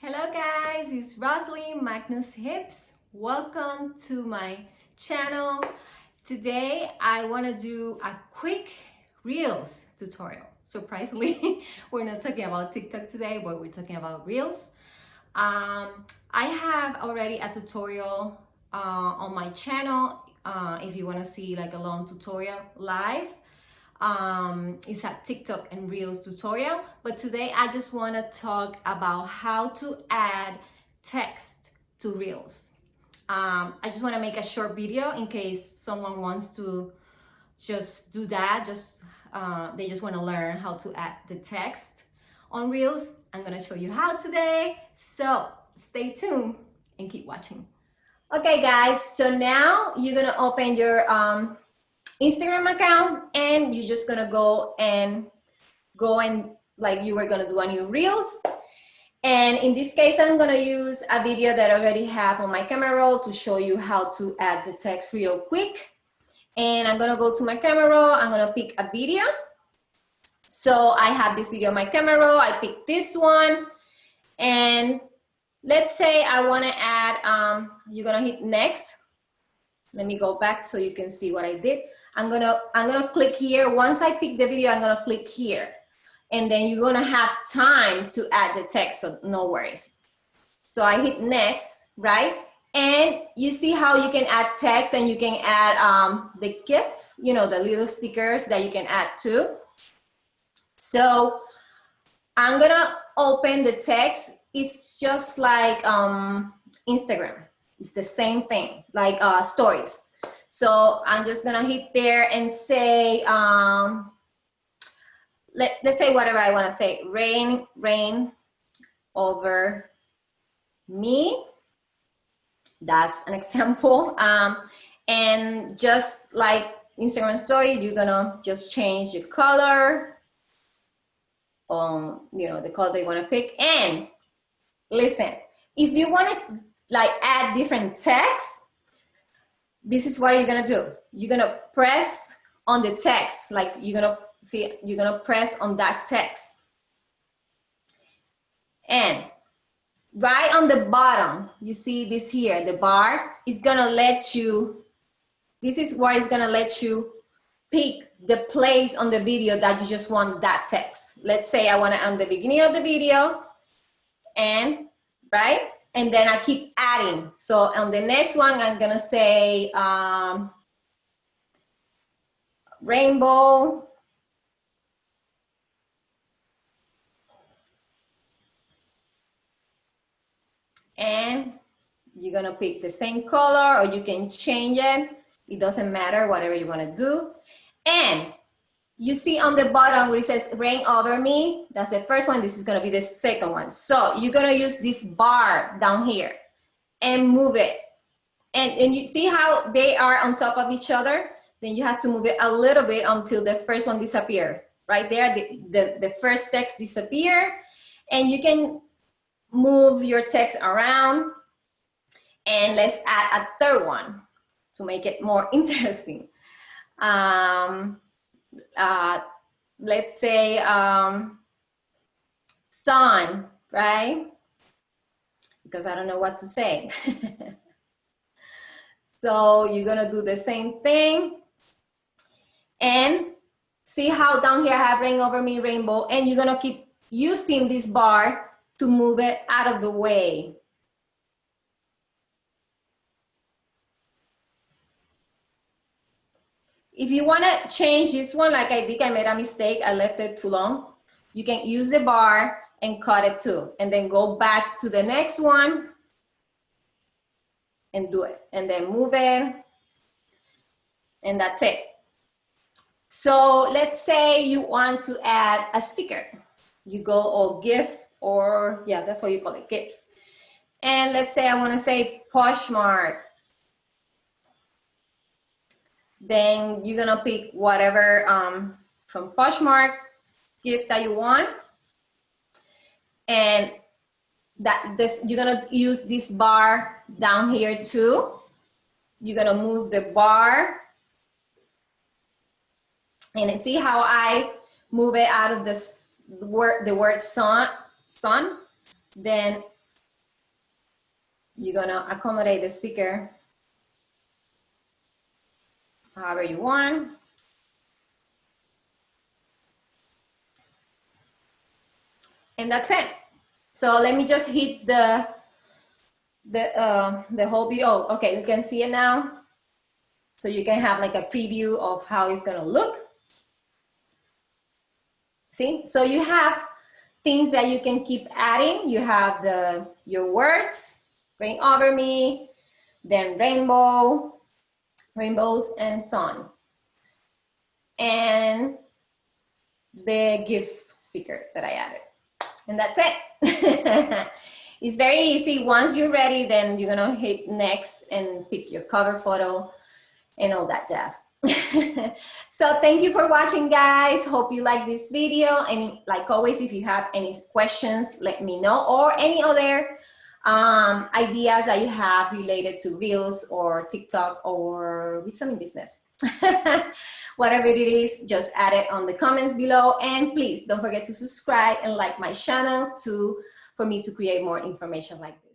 Hello guys, it's Rosalie Magnuships. Welcome to my channel. Today I want to do a quick Reels tutorial. Surprisingly, we're not talking about TikTok today, but we're talking about Reels. I have already a tutorial on my channel. If you want to see like a long tutorial live, it's a TikTok and Reels tutorial, but today I just want to talk about how to add text to Reels. I just want to make a short video in case someone wants to just do that, they just want to learn how to add the text on Reels. I'm going to show you how today, so stay tuned and keep watching. Okay guys, so now you're going to open your Instagram account and you're just gonna go and like you were gonna do a new Reels. And in this case, I'm gonna use a video that I already have on my camera roll to show you how to add the text real quick. And I'm gonna go to my camera roll, I'm gonna pick a video. So I have this video on my camera roll, I picked this one. And let's say I wanna add, you're gonna hit next. Let me go back so you can see what I did. I'm gonna click here. Once I pick the video, I'm gonna click here. And then you're gonna have time to add the text, so no worries. So I hit next, right? And you see how you can add text and you can add the GIF, you know, the little stickers that you can add too. So I'm gonna open the text. It's just like Instagram. It's the same thing, like stories. So I'm just gonna hit there and say, let's say whatever I wanna say, rain over me. That's an example. And just like Instagram story, you're gonna just change the color, you know, the color that you wanna pick. And listen, if you wanna like add different text, this is what you're gonna do. You're gonna press on the text, like you're gonna press on that text. And right on the bottom, you see this here, the bar is gonna let you, this is where it's gonna let you pick the place on the video that you just want that text. Let's say I want it on the beginning of the video, and right? And then I keep adding. So on the next one, I'm gonna say rainbow. And you're gonna pick the same color, or you can change it. It doesn't matter, whatever you wanna do. And you see on the bottom where it says rain over me, that's the first one, this is gonna be the second one. So you're gonna use this bar down here and move it. And you see how they are on top of each other? Then you have to move it a little bit until the first one disappears. Right there, the first text disappear, and you can move your text around. And let's add a third one to make it more interesting. Let's say sun, right? Because I don't know what to say. So you're gonna do the same thing. And see how down here I have rain over me, rainbow, and you're gonna keep using this bar to move it out of the way. If you wanna change this one, like I did, I made a mistake, I left it too long. You can use the bar and cut it too, and then go back to the next one and do it, and then move it, and that's it. So let's say you want to add a sticker. You go or GIF, or yeah, that's what you call it, GIF. And let's say I wanna say Poshmark. Then you're gonna pick whatever from Poshmark GIF that you want. And you're gonna use this bar down here too. You're gonna move the bar. And see how I move it out of the word sun? Then You're gonna accommodate the sticker however you want. And that's it. So let me just hit the whole video. Okay, you can see it now. So you can have like a preview of how it's gonna look. See, so you have things that you can keep adding. You have your words, rain over me, then rainbows and sun, and the gift sticker that I added. And that's it. It's very easy. Once you're ready, then you're gonna hit next and pick your cover photo and all that jazz. So thank you for watching, guys. Hope you like this video. And like always, if you have any questions, let me know, or any other ideas that you have related to Reels or TikTok or with some business. Whatever it is, just add it on the comments below. And please don't forget to subscribe and like my channel for me to create more information like this.